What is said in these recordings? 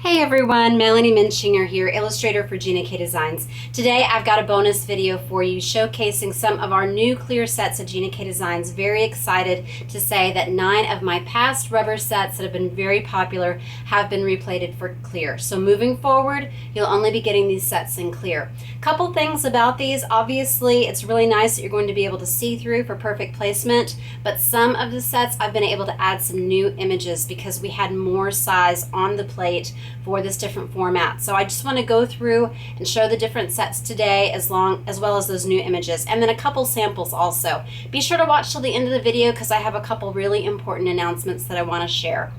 Hey everyone, Melanie Muenchinger here, illustrator for Gina Designs. Today I've got a bonus video for you showcasing some of our new clear sets of Gina Designs. Very excited to say that 9 of my past rubber sets that have been very popular have been replated for clear. So moving forward, you'll only be getting these sets in clear. Couple things about these. Obviously, it's really nice that you're going to be able to see through for perfect placement, but some of the sets I've been able to add some new images because we had more size on the plate for this different format. So I just want to go through and show the different sets today as well as those new images, and then a couple samples also. Be sure to watch till the end of the video because I have a couple really important announcements that I want to share.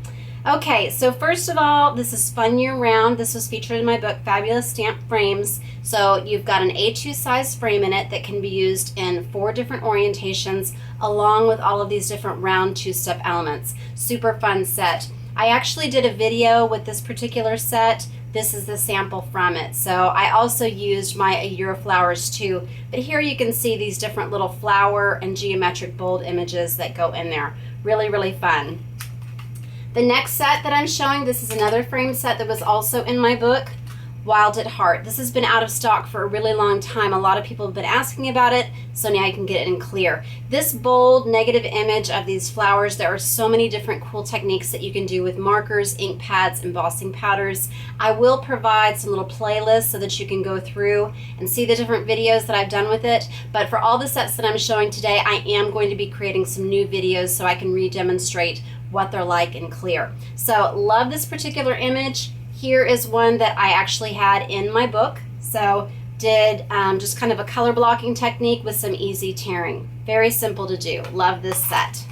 Okay, so first of all, this is Fun Year Round. This was featured in my book, Fabulous Stamp Frames. So you've got an A2 size frame in it that can be used in 4 different orientations along with all of these different round 2-step elements. Super fun set. I actually did a video with this particular set. This is the sample from it. So I also used my A Year of Flowers too, but here you can see these different little flower and geometric bold images that go in there. Really, really fun. The next set that I'm showing, this is another frame set that was also in my book, Wild at Heart. This has been out of stock for a really long time. A lot of people have been asking about it, so now you can get it in clear. This bold negative image of these flowers, there are so many different cool techniques that you can do with markers, ink pads, embossing powders. I will provide some little playlists so that you can go through and see the different videos that I've done with it. But for all the sets that I'm showing today, I am going to be creating some new videos so I can re-demonstrate what they're like in clear. So love this particular image. Here is one that I actually had in my book. So did just kind of a color blocking technique with some easy tearing. Very simple to do. Love this set.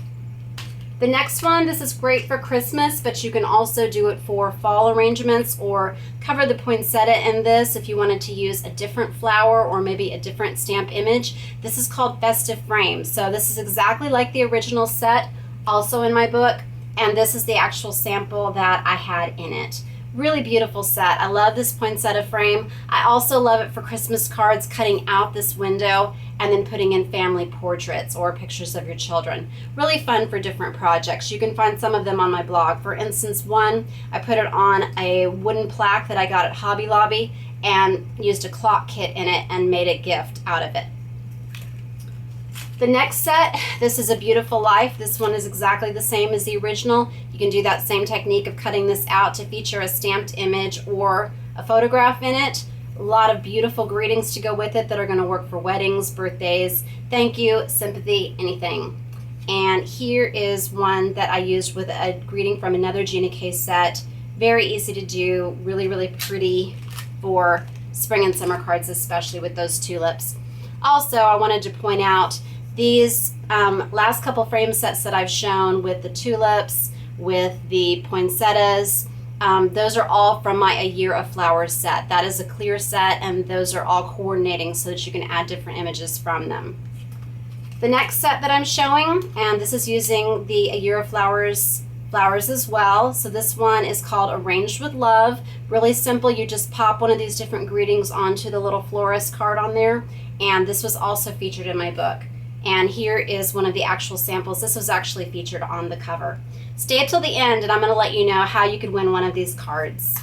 The next one, this is great for Christmas, but you can also do it for fall arrangements or cover the poinsettia in this if you wanted to use a different flower or maybe a different stamp image. This is called Festive Frame. So this is exactly like the original set, also in my book, and this is the actual sample that I had in it. Really beautiful set. I love this poinsettia frame. I also love it for Christmas cards, cutting out this window and then putting in family portraits or pictures of your children. Really fun for different projects. You can find some of them on my blog. For instance, one, I put it on a wooden plaque that I got at Hobby Lobby and used a clock kit in it and made a gift out of it. The next set, this is A Beautiful Life. This one is exactly the same as the original. You can do that same technique of cutting this out to feature a stamped image or a photograph in it. A lot of beautiful greetings to go with it that are going to work for weddings, birthdays, thank you, sympathy, anything. And here is one that I used with a greeting from another Gina K set. Very easy to do, really, really pretty for spring and summer cards, especially with those tulips. Also, I wanted to point out these last couple frame sets that I've shown with the tulips, with the poinsettias, those are all from my A Year of Flowers set. That is a clear set, and those are all coordinating so that you can add different images from them. The next set that I'm showing, and this is using the A Year of Flowers as well. So this one is called Arranged with Love. Really simple. You just pop one of these different greetings onto the little florist card on there, and this was also featured in my book. And here is one of the actual samples. This was actually featured on the cover. Stay till the end and I'm going to let you know how you could win one of these cards.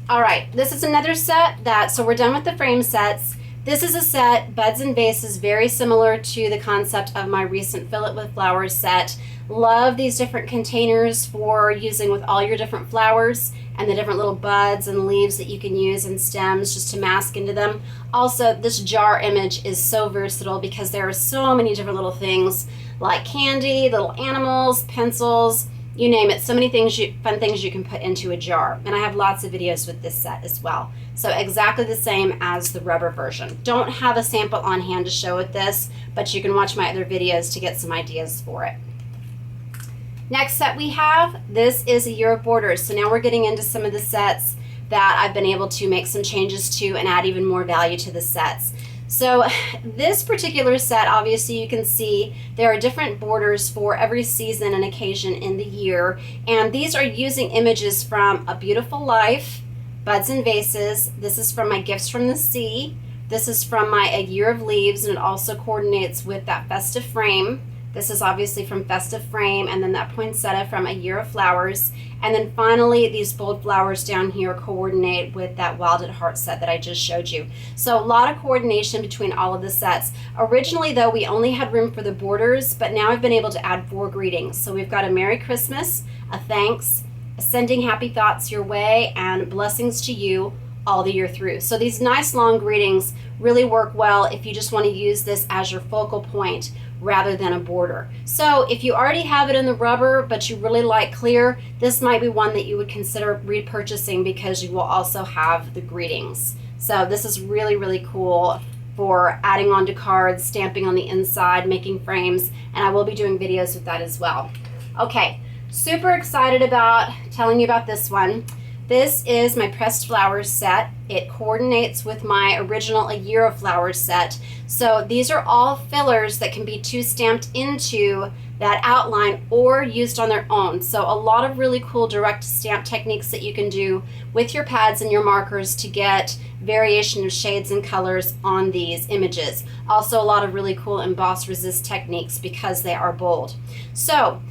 All right, this is another set so we're done with the frame sets. This is a set, Buds and Vases, very similar to the concept of my recent Fill It with Flowers set. Love these different containers for using with all your different flowers and the different little buds and leaves that you can use and stems just to mask into them. Also, this jar image is so versatile because there are so many different little things like candy, little animals, pencils, you name it. So many things, fun things you can put into a jar. And I have lots of videos with this set as well. So exactly the same as the rubber version. Don't have a sample on hand to show with this, but you can watch my other videos to get some ideas for it. Next set we have, this is A Year of Borders. So now we're getting into some of the sets that I've been able to make some changes to and add even more value to the sets. So this particular set, obviously you can see there are different borders for every season and occasion in the year. And these are using images from A Beautiful Life, Buds and Vases. This is from my Gifts from the Sea. This is from my A Year of Leaves, and it also coordinates with that festive frame. This is obviously from Festive Frame, and then that poinsettia from A Year of Flowers. And then finally, these bold flowers down here coordinate with that Wild at Heart set that I just showed you. So a lot of coordination between all of the sets. Originally, though, we only had room for the borders, but now I've been able to add 4 greetings. So we've got a Merry Christmas, a thanks, sending happy thoughts your way, and blessings to you all the year through. So these nice long greetings really work well if you just want to use this as your focal point rather than a border. So if you already have it in the rubber but you really like clear, this might be one that you would consider repurchasing because you will also have the greetings. So this is really, really cool for adding onto cards, stamping on the inside, making frames, and I will be doing videos with that as well. Okay, super excited about telling you about this one. This is my pressed flowers set. It coordinates with my original A Year of Flowers set. So these are all fillers that can be stamped into that outline or used on their own. So a lot of really cool direct stamp techniques that you can do with your pads and your markers to get variation of shades and colors on these images. Also a lot of really cool emboss resist techniques because they are bold. So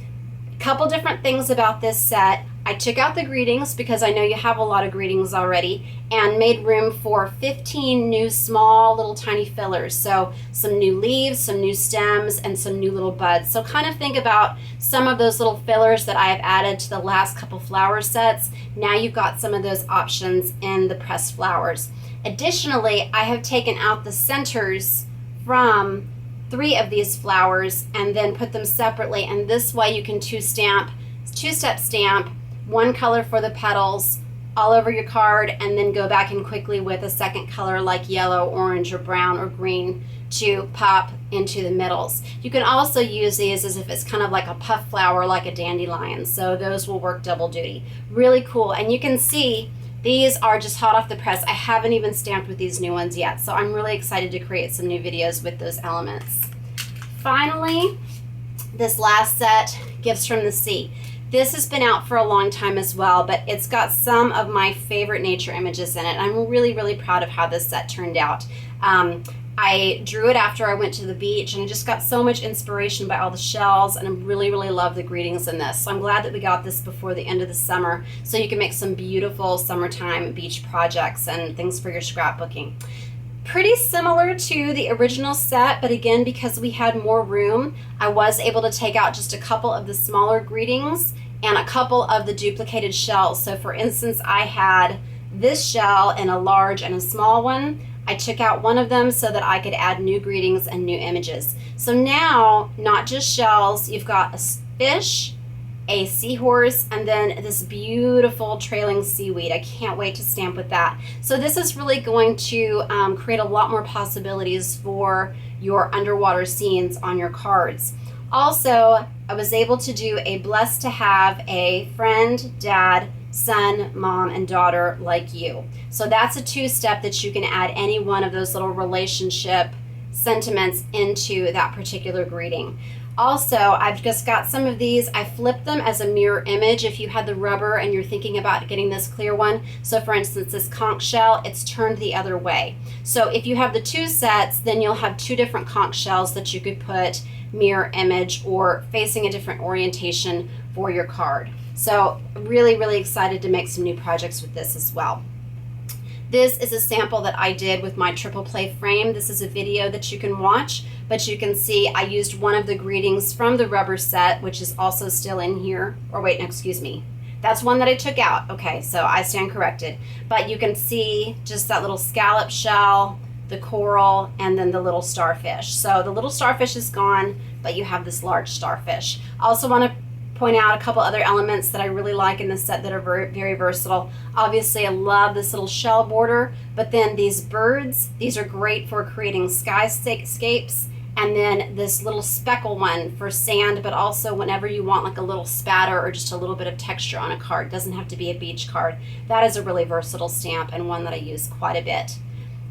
a couple different things about this set. I took out the greetings because I know you have a lot of greetings already, and made room for 15 new small little tiny fillers. So some new leaves, some new stems, and some new little buds. So kind of think about some of those little fillers that I have added to the last couple flower sets. Now you've got some of those options in the pressed flowers. Additionally, I have taken out the centers from 3 of these flowers and then put them separately, and this way you can two-step stamp 1 color for the petals all over your card, and then go back in quickly with a second color like yellow, orange, or brown, or green to pop into the middles. You can also use these as if it's kind of like a puff flower, like a dandelion, so those will work double duty. Really cool, and you can see these are just hot off the press. I haven't even stamped with these new ones yet, so I'm really excited to create some new videos with those elements. Finally, this last set, Gifts from the Sea. This has been out for a long time as well, but it's got some of my favorite nature images in it. I'm really, really proud of how this set turned out. I drew it after I went to the beach, and I just got so much inspiration by all the shells, and I really, really love the greetings in this. So I'm glad that we got this before the end of the summer so you can make some beautiful summertime beach projects and things for your scrapbooking. Pretty similar to the original set, but again, because we had more room, I was able to take out just a couple of the smaller greetings and a couple of the duplicated shells. So for instance, I had this shell in a large and a small one. I took out one of them so that I could add new greetings and new images. So now, not just shells, you've got a fish, a seahorse, and then this beautiful trailing seaweed. I can't wait to stamp with that. So this is really going to create a lot more possibilities for your underwater scenes on your cards. Also, I was able to do a blessed to have a friend, dad, son, mom, and daughter like you. So that's a 2-step that you can add any one of those little relationship sentiments into that particular greeting. Also, I've just got some of these. I flipped them as a mirror image if you had the rubber and you're thinking about getting this clear one. So for instance, this conch shell, it's turned the other way. So if you have the 2 sets, then you'll have 2 different conch shells that you could put mirror image or facing a different orientation for your card. So really, really excited to make some new projects with this as well. This is a sample that I did with my triple play frame. This is a video that you can watch, but you can see I used one of the greetings from the rubber set, which is also still in here. Or wait, no, excuse me. That's one that I took out. Okay, so I stand corrected. But you can see just that little scallop shell, the coral, and then the little starfish. So the little starfish is gone, but you have this large starfish. I also want to point out a couple other elements that I really like in this set that are very, very versatile. Obviously, I love this little shell border, but then these birds, these are great for creating skyscapes, and then this little speckle one for sand, but also whenever you want like a little spatter or just a little bit of texture on a card. It doesn't have to be a beach card. That is a really versatile stamp and one that I use quite a bit.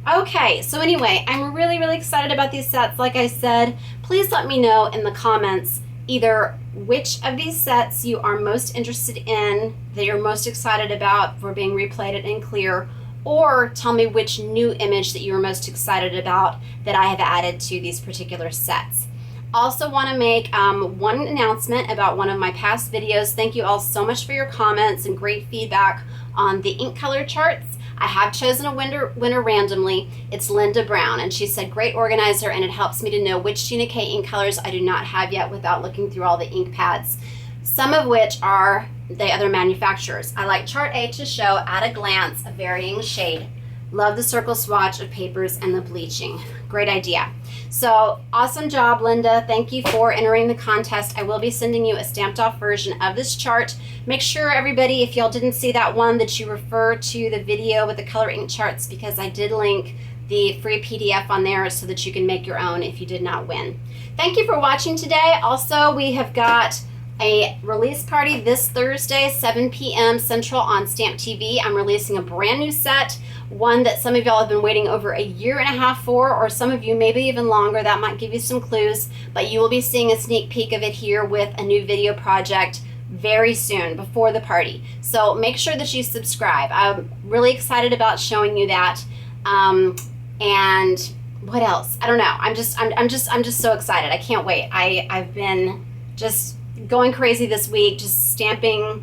Okay, so anyway, I'm really, really excited about these sets. Like I said, please let me know in the comments either which of these sets you are most interested in, that you're most excited about for being replated in clear, or tell me which new image that you are most excited about that I have added to these particular sets. Also want to make one announcement about one of my past videos. Thank you all so much for your comments and great feedback on the ink color charts. I have chosen a winner randomly. It's Linda Brown, and she said, great organizer, and it helps me to know which Gina K ink colors I do not have yet without looking through all the ink pads, some of which are the other manufacturers. I like chart A to show at a glance a varying shade. Love the circle swatch of papers and the bleaching. Great idea. So awesome job, Linda. Thank you for entering the contest. I will be sending you a stamped off version of this chart. Make sure, everybody, if y'all didn't see that one, that you refer to the video with the color ink charts, because I did link the free PDF on there so that you can make your own if you did not win. Thank you for watching today. Also, we have got a release party this Thursday, 7 p.m. Central on Stamp TV. I'm releasing a brand new set, one that some of y'all have been waiting over a year and a half for, or some of you maybe even longer. That might give you some clues, but you will be seeing a sneak peek of it here with a new video project very soon before the party. So make sure that you subscribe. I'm really excited about showing you that. And what else? I don't know. I'm just so excited. I can't wait. I've been just going crazy this week, just stamping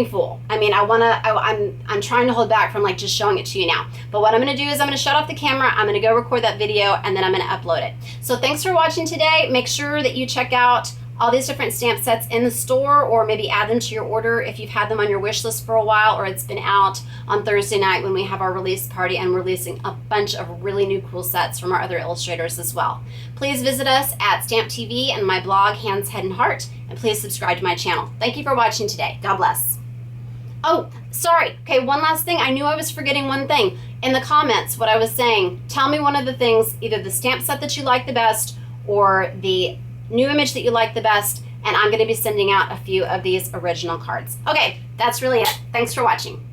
full. I mean, I'm trying to hold back from like just showing it to you now. But what I'm going to do is I'm going to shut off the camera. I'm going to go record that video, and then I'm going to upload it. So thanks for watching today. Make sure that you check out all these different stamp sets in the store, or maybe add them to your order if you've had them on your wish list for a while, or it's been out on Thursday night when we have our release party and releasing a bunch of really new cool sets from our other illustrators as well. Please visit us at Stamp TV and my blog, Hands, Head, and Heart, and please subscribe to my channel. Thank you for watching today. God bless. Oh, sorry. Okay, one last thing. I knew I was forgetting one thing. In the comments, what I was saying, tell me one of the things, either the stamp set that you like the best or the new image that you like the best, and I'm going to be sending out a few of these original cards. Okay, that's really it. Thanks for watching.